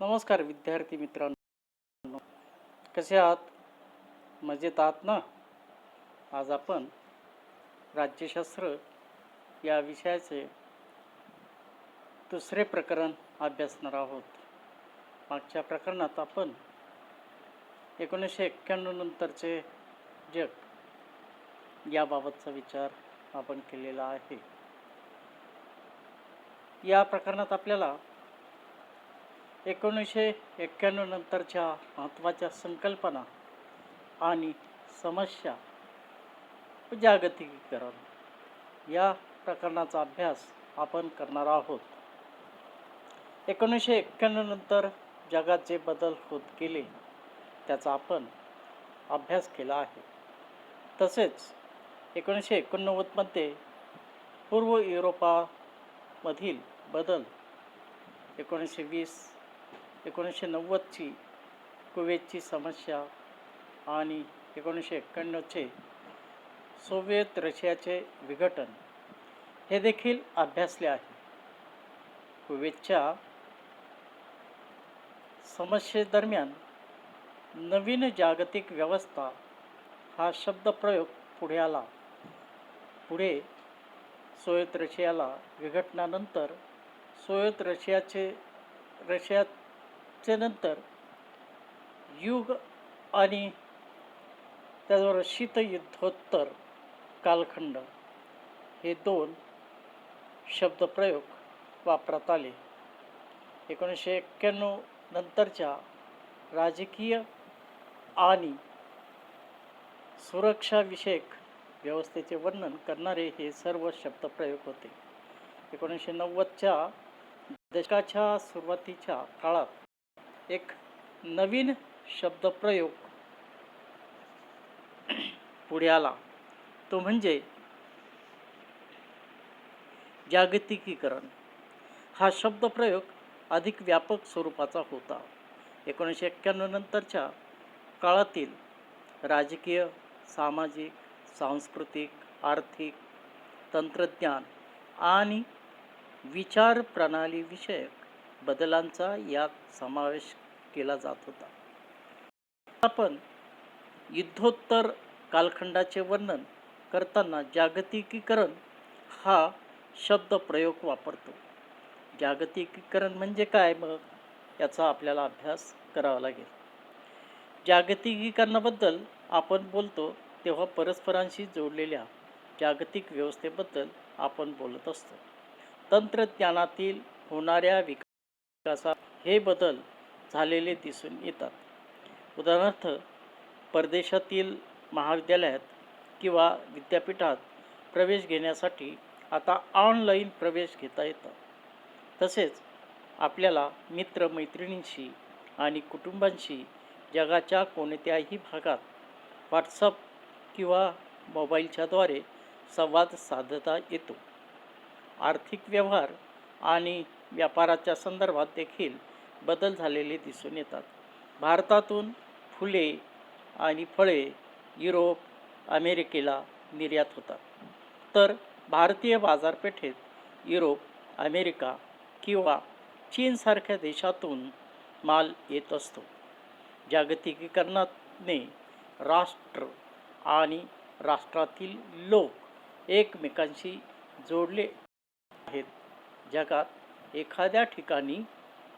नमस्कार विद्यार्थी मित्रांनो, कसे आहात? मजेत आहात ना? आज आपण राज्यशास्त्र या विषयाचे दुसरे प्रकरण अभ्यासणार आहोत. मागच्या प्रकरणात आपण 1991 नंतरचे जग याबाबतचा विचार आपण केलेला आहे. या प्रकरणात आपल्याला 1991 नंतरच्या महत्त्वाच्या संकल्पना आणि समस्या व जागतिकीकरण या प्रकरणाचा अभ्यास आपण करणार आहोत. 1991 नंतर जगात जे बदल होत गेले त्याचा आपण अभ्यास केला आहे. तसेच 1989मध्ये पूर्व युरोपामधील बदल, 1920 1990ची कुवेतची समस्या आणि 1991चे सोव्हिएत रशियाचे विघटन हे देखील अभ्यासले आहे. कुवेतच्या समस्येदरम्यान नवीन जागतिक व्यवस्था हा शब्दप्रयोग पुढे आला. पुढे सोव्हिएत रशियाला विघटनानंतर सोव्हिएत रशियाचे नंतर युग आणि त्याचबरोबर शीतयुद्धोत्तर कालखंड हे दोन शब्दप्रयोग वापरात आले. 1991 नंतरच्या राजकीय आणि सुरक्षाविषयक व्यवस्थेचे वर्णन करणारे हे सर्व शब्दप्रयोग होते. 1990च्या दशकाच्या सुरुवातीच्या काळात एक नवीन शब्दप्रयोग पुढे आला, तो म्हणजे जागतिकीकरण. हा शब्दप्रयोग अधिक व्यापक स्वरूपाचा होता. 1991 नंतरच्या काळातील राजकीय, सामाजिक, सांस्कृतिक, आर्थिक, तंत्रज्ञान आणि विचार प्रणाली विषयक बदलांचा यात समावेश केला जात होता. आपण युद्धोत्तर कालखंडाचे वर्णन करताना जागतिकीकरण हा शब्द प्रयोग वापरतो. जागतिकीकरण म्हणजे काय, मग याचा आपल्याला अभ्यास करावा लागेल. जागतिकीकरणाबद्दल आपण बोलतो तेव्हा परस्परांशी जोडलेल्या जागतिक व्यवस्थेबद्दल आपण बोलत असतो. तंत्रज्ञानातील होणाऱ्या विकासात हे बदल झालेले दिसून येतात. उदाहरणार्थ, परदेशातील महाविद्यालयात किंवा विद्यापीठात प्रवेश घेण्यासाठी आता ऑनलाईन प्रवेश घेता येतात. तसेच आपल्याला मित्रमैत्रिणींशी आणि कुटुंबांशी जगाच्या कोणत्याही भागात व्हॉट्सअप किंवा मोबाईलच्याद्वारे संवाद साधता येतो. आर्थिक व्यवहार आणि व्यापाराच्या संदर्भात देखील बदल झालेले दिसून येतात. भारतातून फुले आणि फळे युरोप, अमेरिकेला निर्यात होतात, तर भारतीय बाजारपेठेत युरोप, अमेरिका किंवा चीनसारख्या देशातून माल येत असतो. जागतिकीकरणाने राष्ट्र आणि राष्ट्रातील लोक एकमेकांशी जोडले आहेत. जगात एखाद्या ठिकाणी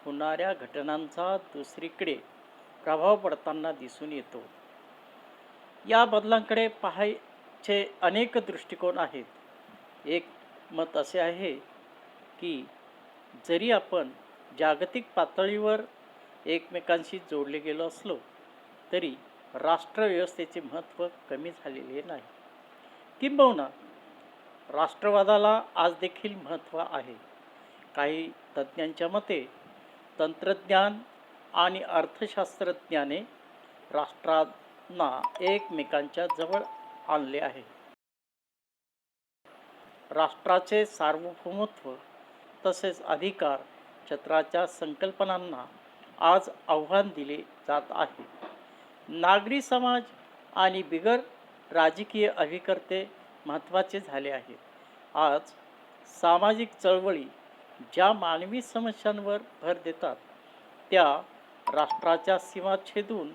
होणाऱ्या घटनांचा दुसरीकडे प्रभाव पडताना दिसून येतो. या बदलांकडे पाहायचे अनेक दृष्टिकोन आहेत. एक मत असे आहे की जरी आपण जागतिक पातळीवर एकमेकांशी जोडले गेलो असलो तरी राष्ट्रव्यवस्थेचे महत्त्व कमी झालेले नाही. किंबहुना राष्ट्रवादाला आज देखील महत्त्व आहे. काही तज्ज्ञांच्या मते तंत्रज्ञान आणि अर्थशास्त्रज्ञाने राष्ट्रांना एकमेकांच्या जवळ आणले आहे. राष्ट्राचे सार्वभौमत्व तसेच अधिकार क्षेत्राच्या संकल्पनांना आज आव्हान दिले जात आहे. नागरी समाज आणि बिगर राजकीय अभिकर्ते महत्त्वाचे झाले आहेत. आज सामाजिक चळवळी ज्या मानवी समस्यांवर भर देतात त्या राष्ट्राच्या सीमा छेदून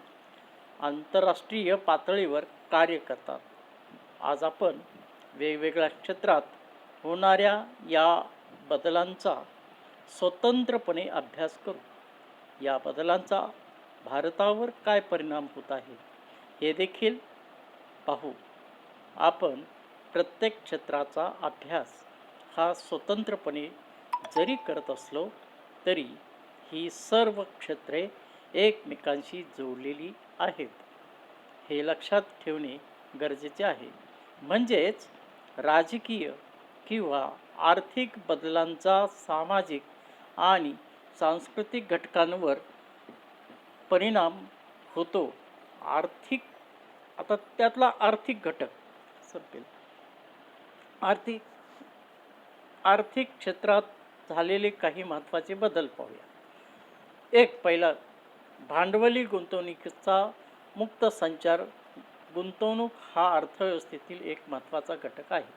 आंतरराष्ट्रीय पातळीवर कार्य करतात. आज आपण वेगवेगळ्या क्षेत्रात होणाऱ्या या बदलांचा स्वतंत्रपणे अभ्यास करू. या बदलांचा भारतावर काय परिणाम होत आहे हे देखील पाहू. आपण प्रत्येक क्षेत्राचा अभ्यास हा स्वतंत्रपणे जरी करत असलो तरी ही सर्व क्षेत्रे एकमेकांशी जोडलेली आहेत हे लक्षात ठेवणे गरजेचे आहे. म्हणजेच राजकीय किंवा आर्थिक बदलांचा सामाजिक आणि सांस्कृतिक घटकांवर परिणाम होतो. आता त्यातला आर्थिक घटक संपेल. आर्थिक क्षेत्रात झालेले काही महत्त्वाचे बदल पाहूया. पहिला, भांडवली गुंतवणुकीचा मुक्त संचार. गुंतवणूक हा अर्थव्यवस्थेतील एक महत्त्वाचा घटक आहे.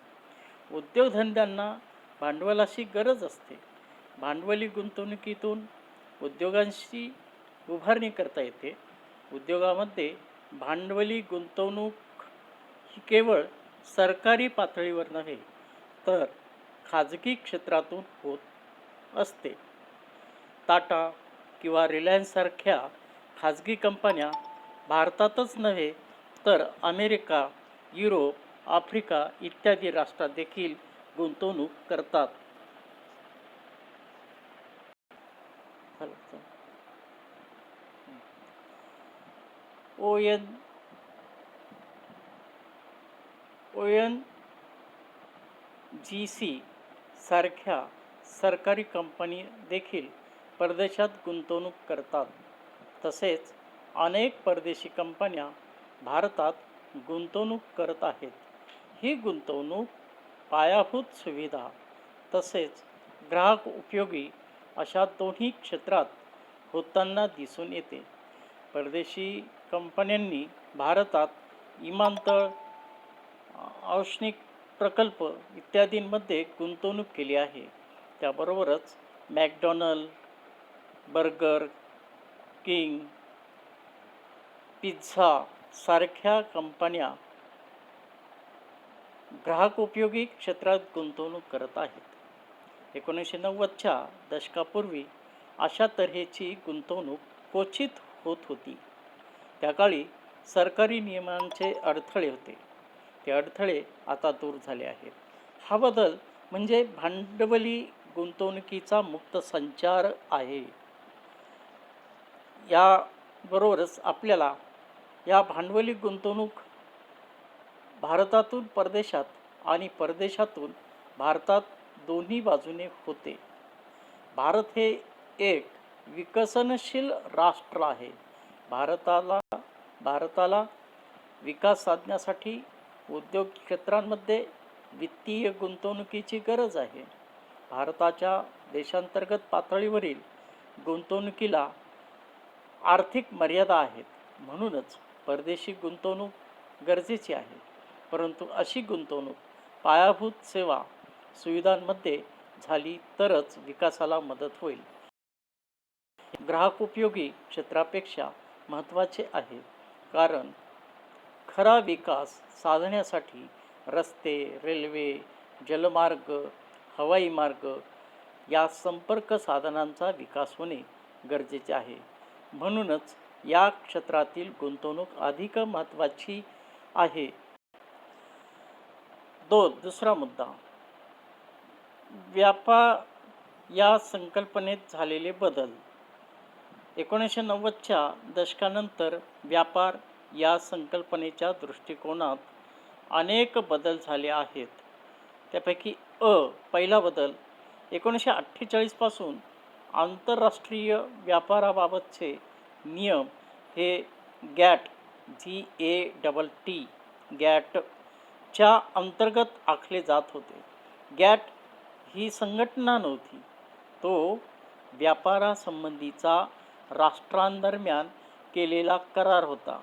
उद्योगधंद्यांना भांडवलाची गरज असते. भांडवली गुंतवणुकीतून उद्योगांची उभारणी करता येते. उद्योगामध्ये भांडवली गुंतवणूक ही केवळ सरकारी पातळीवर नव्हे तर खाजगी क्षेत्रातून होत असते. टाटा किंवा रिलायन्ससारख्या खाजगी कंपन्या भारतातच नव्हे तर अमेरिका, युरोप, आफ्रिका इत्यादी राष्ट्रात देखील गुंतवणूक करतात. ONGC सारख्या सरकारी कंपनी देखील परदेशात गुंतवणूक करतात. तसेच अनेक परदेशी कंपन्या भारतात गुंतवणूक करत आहेत. ही गुंतवणूक पायाभूत सुविधा तसेच ग्राहक उपयोगी अशा दोन्ही क्षेत्रात होताना दिसून येते. परदेशी कंपन्यांनी भारतात विमानतळ, औष्णिक प्रकल्प इत्यादींमध्ये गुंतवणूक केली आहे. त्याबरोबरच मॅकडॉनल्ड, बर्गर किंग, पिझ्झा सारख्या कंपन्या ग्राहक उपयोगी क्षेत्रात गुंतवणूक करत आहेत. 1990च्या दशकापूर्वी अशा तऱ्हेची गुंतवणूक क्वचित होत होती. त्या काळी सरकारी नियमांचे अडथळे होते. ते अडथळे आता दूर झाले आहेत. हा बदल म्हणजे भांडवली गुंतवणुकीचा मुक्त संचार आहे. याबरोबरच आपल्याला या भांडवली गुंतवणूक भारतातून परदेशात आणि परदेशातून भारतात दोन्ही बाजूने होते. भारत हे एक विकसनशील राष्ट्र आहे. भारताला विकास साधण्यासाठी उद्योग क्षेत्रांमध्ये वित्तीय गुंतवणुकीची गरज आहे. भारताच्या देशांतर्गत पातळीवरील गुंतवणुकीला आर्थिक मर्यादा आहेत. म्हणूनच परदेशी गुंतवणूक गरजेची आहे. परंतु अशी गुंतवणूक पायाभूत सेवा सुविधांमध्ये झाली तरच विकासाला मदत होईल. ग्राहक उपयोगी क्षेत्रापेक्षा महत्त्वाचे आहे. कारण खरा विकास साधण्यासाठी रस्ते, रेल्वे, जलमार्ग, हवाई मार्ग या संपर्क साधनांचा विकास होणे गरजेचे आहे. म्हणूनच या क्षेत्रातील गुंतवणूक अधिक महत्त्वाची आहे. दुसरा मुद्दा, व्यापार या संकल्पनेत झालेले बदल. 1990च्या दशकानंतर व्यापार या संकल्पनेच्या दृष्टिकोनात अनेक बदल झाले आहेत. त्यापैकी पहिला बदल, 1948 पासून आंतरराष्ट्रीय व्यापाराबाबतचे नियम हे गॅटच्या अंतर्गत आखले जात होते. गॅट ही संघटना नव्हती, तो व्यापारासंबंधीचा राष्ट्रांदरम्यान केलेला करार होता.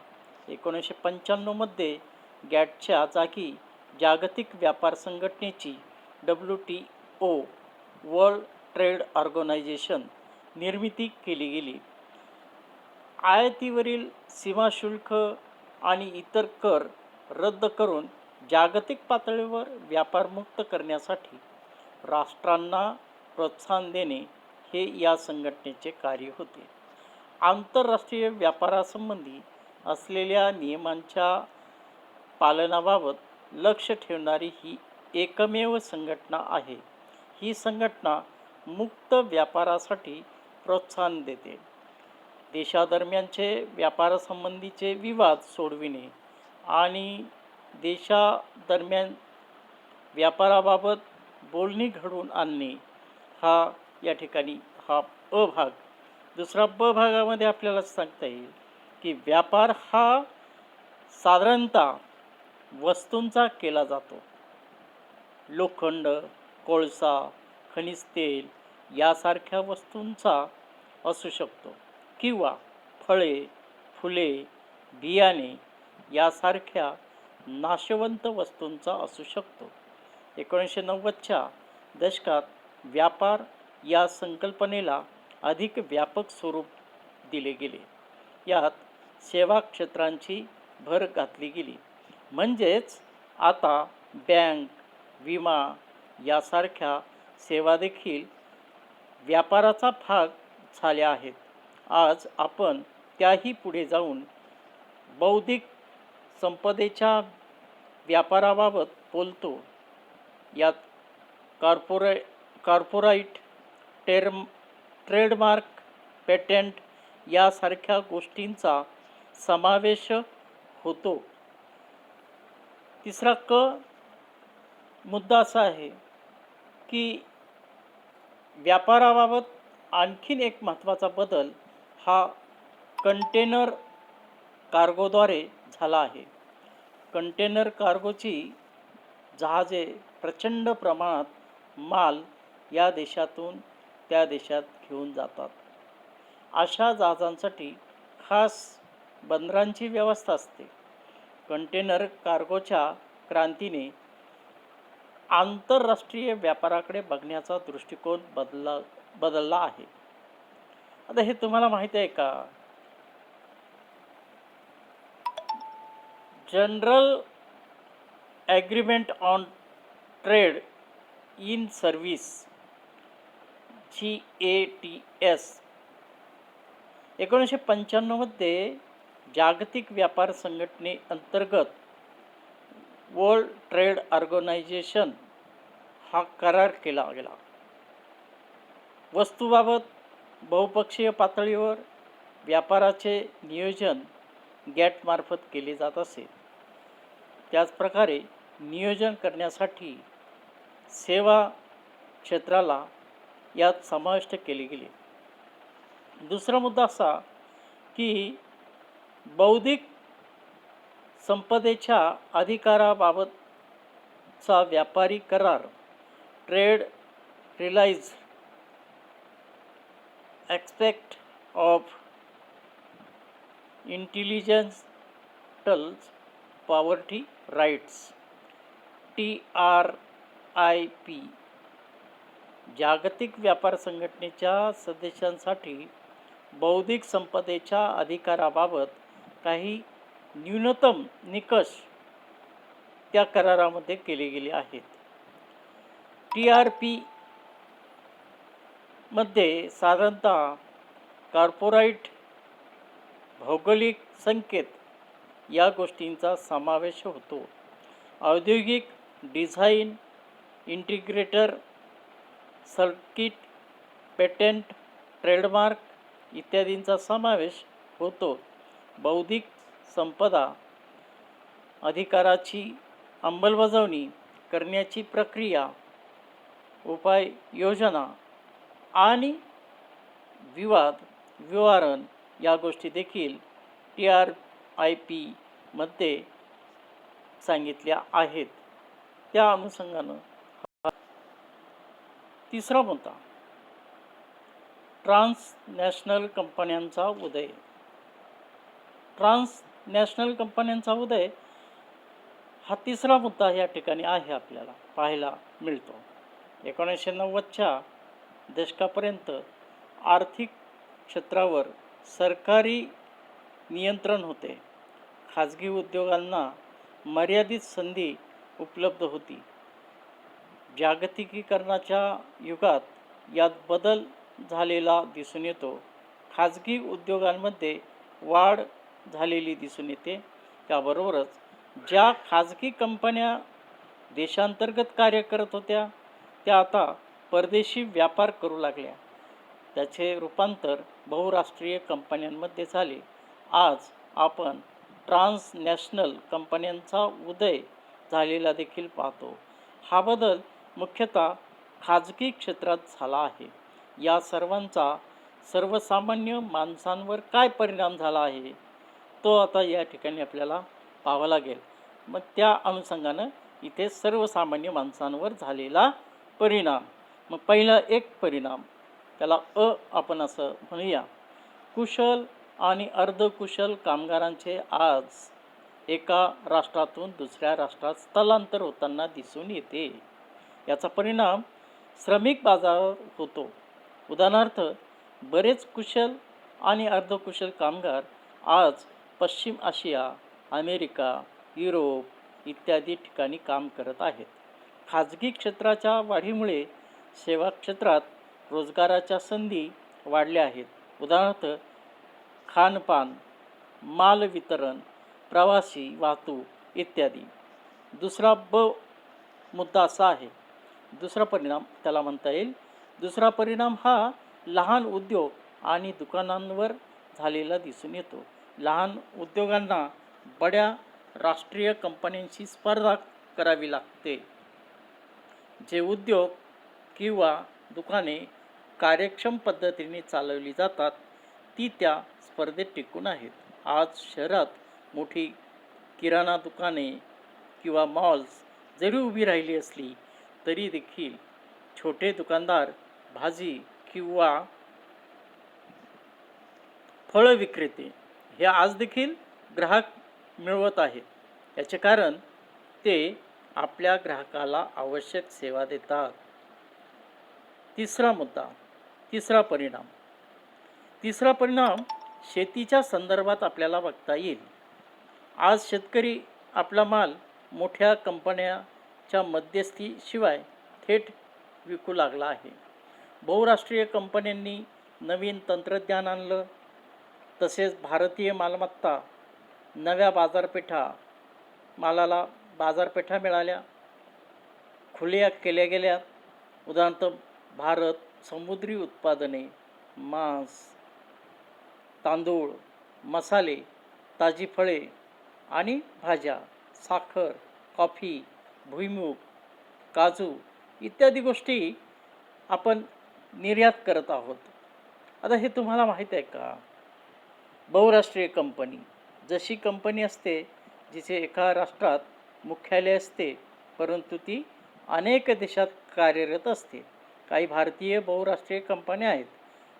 1995मध्ये गॅटच्या जागी जागतिक व्यापार संघटनेची WTO वर्ल्ड ट्रेड ऑर्गनायझेशन निर्मिती केली गेली. आयातीवरील सीमाशुल्क आणि इतर कर रद्द करून जागतिक पातळीवर व्यापारमुक्त करण्यासाठी राष्ट्रांना प्रोत्साहन देणे हे या संघटनेचे कार्य होते. आंतरराष्ट्रीय व्यापारासंबंधी असलेल्या नियमांच्या पालनाबाबत लक्ष ठेवणारी ही एकमेव संघटना आहे. ही संघटना मुक्त व्यापारासाठी प्रोत्साहन देते. देशादरम्यानचे व्यापारासंबंधीचे विवाद सोडविणे आणि देशादरम्यान व्यापाराबाबत बोलणी घडवून आणणे हा या ठिकाणी हा अ भाग. दुसरा ब भागामध्ये आपल्याला सांगता येईल की व्यापार हा साधारणतः वस्तूंचा केला जातो. लोखंड, कोळसा, खनिज तेल यासारख्या वस्तूंचा असू शकतो किंवा फळे, फुले, बियाणे यासारख्या नाशवंत वस्तूंचा असू शकतो. 1990च्या दशकात व्यापार या संकल्पनेला अधिक व्यापक स्वरूप दिले गेले. यात सेवा क्षेत्रांची भर घातली गेली. म्हणजेच आता बँक, विमा यासारख्या सेवा देखील व्यापाराचा भाग झाल्या आहेत. आज आपण त्याही पुढे जाऊन बौद्धिक संपदेच्या व्यापाराबाबत बोलतो. यात कॉर्पोरेट ट्रेडमार्क, पेटंट यासारख्या गोष्टींचा समावेश होतो. तिसरा क मुद्दा असा आहे की व्यापाराबाबत आणखीन एक महत्त्वाचा बदल हा कंटेनर कार्गोद्वारे झाला आहे. कंटेनर कार्गोची जहाजे प्रचंड प्रमाणात माल या देशातून त्या देशात घेऊन जातात. अशा जहाजांसाठी खास बंदरांची व्यवस्था असते. कंटेनर कार्गोच्या क्रांतीने आंतरराष्ट्रीय व्यापाराकडे बघण्याचा दृष्टिकोन बदलला आहे. आता हे तुम्हाला माहीत आहे का? General agreement on trade in service GATS 1995मध्ये जागतिक व्यापार संघटनेअंतर्गत वर्ल्ड ट्रेड ऑर्गनायझेशन हा करार केला गेला. वस्तूबाबत बहुपक्षीय पातळीवर व्यापाराचे नियोजन गॅटमार्फत केले जात असे. त्याचप्रकारे नियोजन करण्यासाठी सेवा क्षेत्राला यात समाविष्ट केले गेले. दुसरा मुद्दा असा की बौद्धिक संपदेच्या अधिकाराबाबतचा व्यापारी करार trade related aspect of intellectual property rights TRIP जागतिक व्यापार संघटनेच्या सदस्यांसाठी बौद्धिक संपदेच्या अधिकाराबाबत काही न्यूनतम निकष त्या करारामध्ये केले गेले आहेत. TRIP मध्ये साधारणतः कॉर्पोरेट भौगोलिक संकेत या गोष्टींचा समावेश होतो. औद्योगिक design, integrator circuit, patent, trademark इत्यादींचा समावेश होतो. बौद्धिक संपदा अधिकाराची अंमलबजावणी करण्याची प्रक्रिया, उपाययोजना आणि विवाद निवारण या गोष्टी देखील TRIP मध्ये सांगितल्या आहेत. त्या अनुषंगानं तिसरा मुद्दा ट्रान्सनॅशनल कंपन्यांचा उदय. ट्रान्सनॅशनल कंपन्यांचा उदय हा तिसरा मुद्दा या ठिकाणी आहे, आपल्याला पाहायला मिळतो. 1990च्या दशकापर्यंत आर्थिक क्षेत्रावर सरकारी नियंत्रण होते. खाजगी उद्योगांना मर्यादित संधी उपलब्ध होती. जागतिकीकरणाच्या युगात यात बदल झालेला दिसून येतो. खाजगी उद्योगांमध्ये वाढ झालेली दिसून येते. त्याबरोबरच ज्या खाजगी कंपन्या देशांतर्गत कार्य करत होत्या त्या आता परदेशी व्यापार करू लागल्या. त्याचे रूपांतर बहुराष्ट्रीय कंपन्यांमध्ये झाले. आज आपण ट्रान्सनॅशनल कंपन्यांचा उदय झालेला देखील पाहतो. हा बदल मुख्यतः खाजगी क्षेत्रात झाला आहे. या सर्वांचा सर्वसामान्य माणसांवर काय परिणाम झाला आहे तो आता या ठिकाणी आपल्याला पाहावा लागेल. मग त्या अनुषंगानं इथे सर्वसामान्य माणसांवर झालेला परिणाम. मग पहिला एक परिणाम त्याला आपण असं म्हणूया. कुशल आणि अर्धकुशल कामगारांचे आज एका राष्ट्रातून दुसऱ्या राष्ट्रात स्थलांतर होताना दिसून येते. याचा परिणाम श्रमिक बाजारावर होतो. उदाहरणार्थ बरेच कुशल आणि अर्धकुशल कामगार आज पश्चिम आशिया, अमेरिका, युरोप इत्यादी ठिकाणी काम करत आहेत. खाजगी क्षेत्राच्या वाढीमुळे सेवा क्षेत्रात रोजगाराच्या संधी वाढल्या आहेत. उदाहरणार्थ खानपान, माल वितरण, प्रवासी वाहतूक इत्यादी. दुसरा मुद्दा असा आहे, दुसरा परिणाम त्याला म्हणता येईल. दुसरा परिणाम हा लहान उद्योग आणि दुकानांवर झालेला दिसून येतो. लहान उद्योगांना बड्या राष्ट्रीय कंपन्यांशी स्पर्धा करावी लागते. जे उद्योग किंवा दुकाने कार्यक्षम पद्धतीने चालवली जातात ती त्या स्पर्धेत टिकून आहेत. आज शहरात मोठी किराणा दुकाने किंवा मॉल्स जरी उभी राहिली असली तरी देखील छोटे दुकानदार भाजी किंवा फळ विक्रेते हे आज देखील ग्राहक मिळवत आहेत. याचे कारण ते आपल्या ग्राहकाला आवश्यक सेवा देतात. तिसरा मुद्दा, तिसरा परिणाम शेतीच्या संदर्भात आपल्याला बघता येईल. आज शेतकरी आपला माल मोठ्या कंपन्यांच्या मध्यस्थीशिवाय थेट विकू लागला आहे. बहुराष्ट्रीय कंपन्यांनी नवीन तंत्रज्ञान आणलं. तसेच भारतीय मालमत्ता नव्या मालाला बाजारपेठा मिळाल्या, खुल्या केल्या गेल्या. उदाहरणार्थ भारत समुद्री उत्पादने, मांस, तांदूळ, मसाले, ताजी फळे आणि भाज्या, साखर, कॉफी, भुईमूग, काजू इत्यादी गोष्टी आपण निर्यात करत आहोत. आता हे तुम्हाला माहीत आहे का? बहुराष्ट्रीय कंपनी जशी कंपनी असते जिचे एका राष्ट्रात मुख्यालय असते परंतु ती अनेक देशात कार्यरत असते. काही भारतीय बहुराष्ट्रीय कंपन्या आहेत.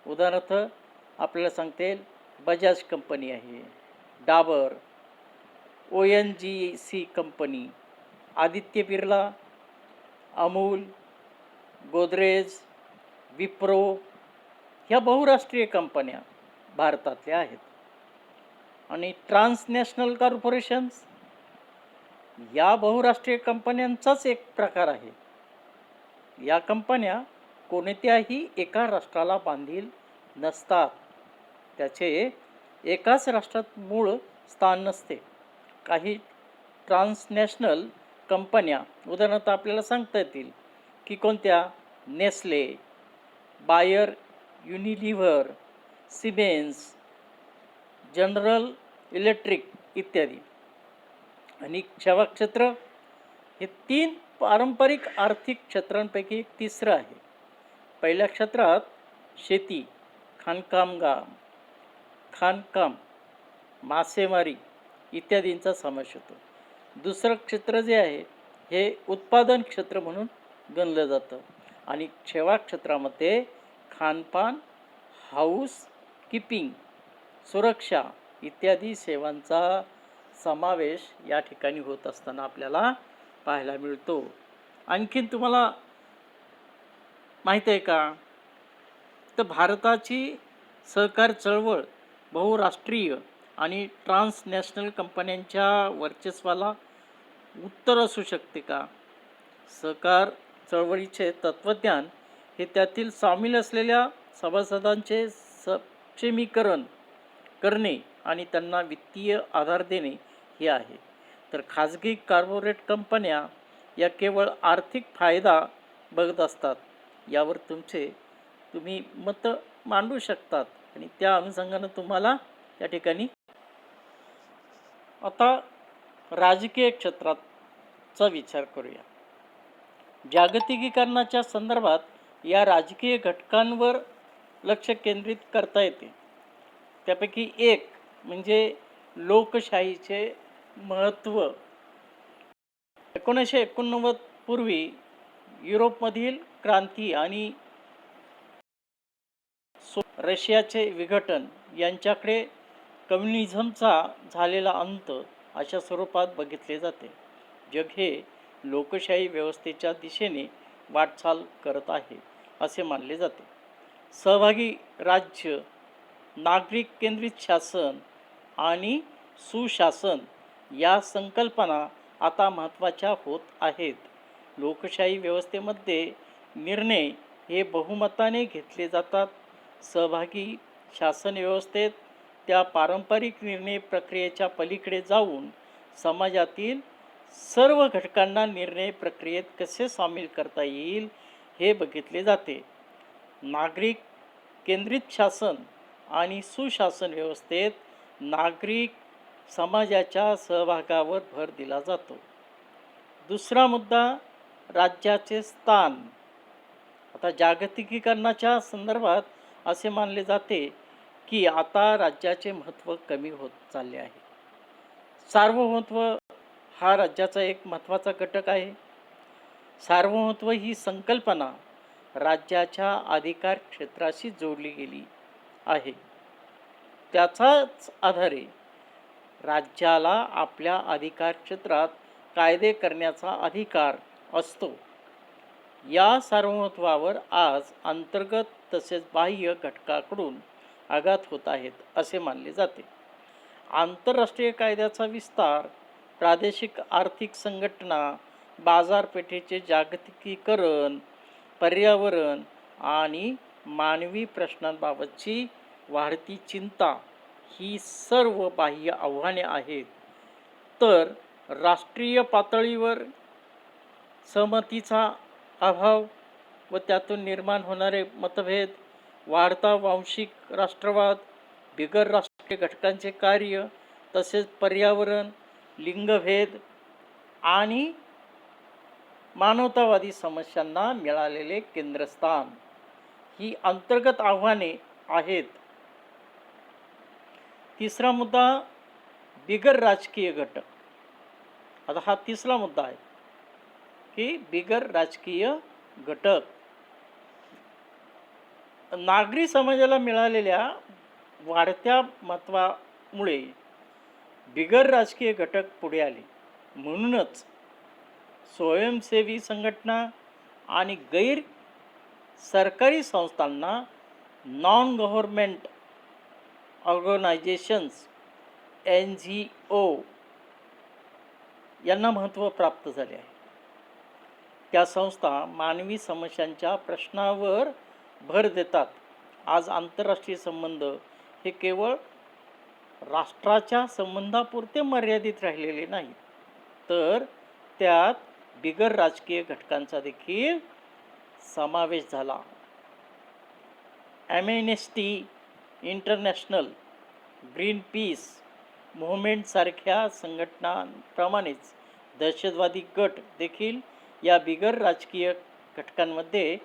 उदाहरणार्थ आपल्याला सांगता येईल बजाज कंपनी आहे, डाबर, ONGC कंपनी, आदित्य बिर्ला, अमूल, गोदरेज, विप्रो ह्या बहुराष्ट्रीय कंपन्या भारतातल्या आहेत. आणि ट्रान्सनॅशनल कॉर्पोरेशन्स या बहुराष्ट्रीय कंपन्यांचाच एक प्रकार आहे. या कंपन्या कोणत्याही एका राष्ट्राला बांधील नसतात. त्याचे एकाच राष्ट्रात मूळ स्थान नसते. काही ट्रान्सनॅशनल कंपन्या उदाहरणार्थ आपल्याला सांगता येतील की कोणत्या, Nestle, Bayer, Unilever, Siemens, General Electric इत्यादी. आणि सेवा क्षेत्र हे 3 पारंपरिक आर्थिक क्षेत्रांपैकी एक तिसरं आहे. पहिल्या क्षेत्रात शेती, खाणकाम, मासेमारी इत्यादींचा समावेश होतो. दुसरं क्षेत्र जे आहे हे उत्पादन क्षेत्र म्हणून गणलं जातं. आणि सेवा क्षेत्रामध्ये खानपान, हाऊस कीपिंग, सुरक्षा इत्यादी सेवांचा समावेश या ठिकाणी होत असताना आपल्याला पाहायला मिळतो. आणखीन तुम्हाला माहीत आहे का, तर भारताची सहकार चळवळ बहुराष्ट्रीय आणि ट्रान्सनॅशनल कंपन्यांच्या वर्चस्वाला उत्तर असू शकते का? सहकार चळवळीचे तत्त्वज्ञान हे त्यातील सामील असलेल्या सभासदांचे सक्षमीकरण करणे आणि त्यांना वित्तीय आधार देणे हे आहे. तर खाजगी कॉर्पोरेट कंपन्या या केवळ आर्थिक फायदा बघत असतात. यावर तुम्ही मत मांडू शकतात आणि त्या अनुषंगानं तुम्हाला त्या ठिकाणी आता राजकीय क्षेत्राचा विचार करूया. जागतिकीकरणाच्या संदर्भात या राजकीय घटकांवर लक्ष केंद्रित करता येते. त्यापैकी एक म्हणजे लोकशाहीचे महत्त्व. 1989 पूर्वी युरोपमधील क्रांती आणि रशियाचे विघटन यांच्याकडे कम्युनिझमचा झालेला अंत अशा स्वरूपात बघितले जाते. जग हे लोकशाही व्यवस्थेच्या दिशेने वाटचाल करत आहे असे मानले जाते. सहभागी राज्य, नागरिक केंद्रित शासन आणि सुशासन या संकल्पना आता महत्त्वाच्या होत आहेत. लोकशाही व्यवस्थेमध्ये निर्णय हे बहुमताने घेतले जातात. सहभागी शासन व्यवस्थेत त्या पारंपरिक निर्णय प्रक्रियेच्या पलीकडे जाऊन समाजातील सर्व घटकांना निर्णय प्रक्रियेत कसे सामील करता येईल हे बघितले जाते. नागरिक केंद्रित शासन आणि सुशासन व्यवस्थेत नागरिक समाजाच्या सहभागावर भर दिला जातो. दुसरा मुद्दा, राज्याचे स्थान. आता जागतिकीकरणाच्या संदर्भात असे मानले जाते की आता राज्याचे महत्त्व कमी होत चालले आहे. सार्वभौमत्व हा राज्याचा एक महत्त्वाचा घटक आहे. सार्वभौमत्व ही संकल्पना राज्याच्या अधिकार क्षेत्राशी जोडली गेली आहे. त्याचाच आधारे राज्याला आपल्या अधिकार क्षेत्रात कायदे करण्याचा अधिकार असतो. या सार्वभौमत्वावर आज अंतर्गत तसेच बाह्य घटकाकडून आघात होत आहेत असे मानले जाते. आंतरराष्ट्रीय कायद्याचा विस्तार, प्रादेशिक आर्थिक संघटना, बाजारपेठेचे जागतिकीकरण, पर्यावरण आणि मानवी प्रश्नांबाबतची वाढती चिंता ही सर्व बाह्य आव्हाने आहेत. तर राष्ट्रीय पातळीवर सहमतीचा अभाव व त्यातून निर्माण होणारे मतभेद, वाढता वांशिक राष्ट्रवाद, बिगर राष्ट्रीय घटकांचे कार्य, तसेच पर्यावरण, लिंगभेद आणि मानवतावादी समस्यांना मिळालेले केंद्रस्थान ही अंतर्गत आव्हाने आहेत. तिसरा मुद्दा, बिगर राजकीय घटक. आता हा तिसरा मुद्दा आहे की बिगर राजकीय घटक. नागरी समाजाला मिळालेल्या वाढत्या महत्त्वामुळे बिगर राजकीय घटक पुढे आले. म्हणूनच स्वयंसेवी संघटना आणि गैर सरकारी संस्थांना, नॉन गव्हर्नमेंट ऑर्गनायझेशन्स NGO यांना महत्त्व प्राप्त झाले आहे. त्या संस्था मानवी समस्यांच्या प्रश्नावर भर देतात. आज आंतरराष्ट्रीय संबंध हे केवळ राष्ट्राच्या संबंधापुरते मर्यादित राहिलेले नाहीत, तर त्यात बिगर राजकीय घटकांचा देखील समावेश झाला. ॲम्नेस्टी इंटरनॅशनल, ग्रीनपीस मूव्हमेंट सारख्या संघटनांप्रमाणेच दहशतवादी गट देखील या बिगर राजकीय घटकांमध्ये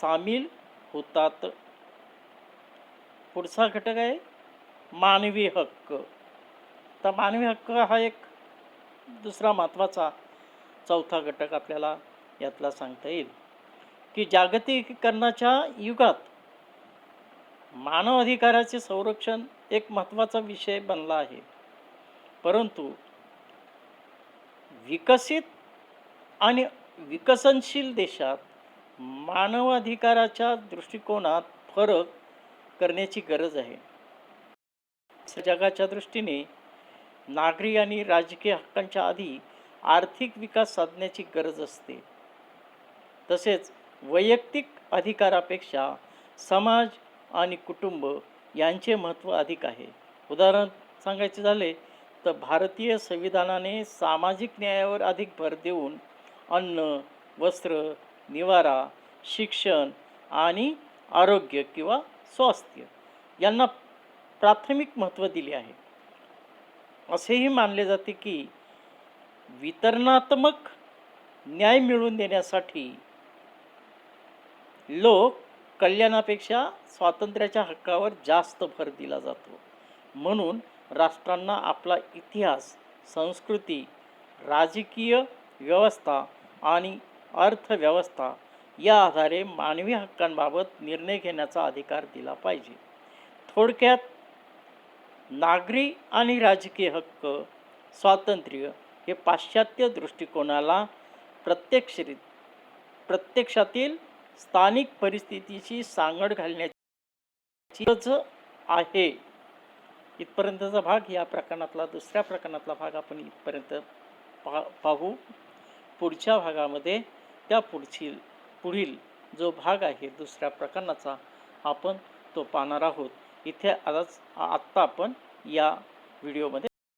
सामील होतात. पुढचा घटक आहे मानवी हक्क. तर मानवी हक्क हा एक दुसरा महत्त्वाचा चौथा घटक आपल्याला यातला सांगता येईल की जागतिकीकरणाच्या युगात मानव अधिकाराचे संरक्षण एक महत्त्वाचा विषय बनला आहे. परंतु विकसित आणि विकसनशील देशात मानवाधिकाराच्या दृष्टिकोनात फरक करण्याची गरज आहे. जगाच्या दृष्टीने नागरी आणि राजकीय हक्कांच्या आधी आर्थिक विकास साधण्याची गरज असते. तसेच वैयक्तिक अधिकारापेक्षा समाज आणि कुटुंब यांचे महत्त्व अधिक आहे. उदाहरण सांगायचे झाले तर भारतीय संविधानाने सामाजिक न्यायावर अधिक भर देऊन अन्न, वस्त्र, निवारा, शिक्षण आणि आरोग्य किंवा स्वास्थ्य यांना प्राथमिक महत्त्व दिले आहे. असेही मानले जाते की वितरणात्मक न्याय मिळवून देण्यासाठी लोक कल्याणापेक्षा स्वातंत्र्याच्या हक्कावर जास्त भर दिला जातो. म्हणून राष्ट्रांना आपला इतिहास, संस्कृती, राजकीय व्यवस्था आणि अर्थव्यवस्था या आधारे मानवी हक्कांबाबत निर्णय घेण्याचा अधिकार दिला पाहिजे. थोडक्यात नागरी आणि राजकीय हक्क, स्वातंत्र्य हे पाश्चात्य दृष्टिकोनाला प्रत्यक्षातील स्थानिक परिस्थितीची सांगड घालण्याची गरज आहे. इथपर्यंतचा भाग या प्रकरणातला. दुसऱ्या प्रकरणातला भाग आपण इथपर्यंत पाहू. पुढच्या भागामध्ये पुढील जो भाग आहे दुसऱ्या प्रकरणाचा आपण तो पाहणार आहोत. इथे आत्ता आपण या व्हिडिओमध्ये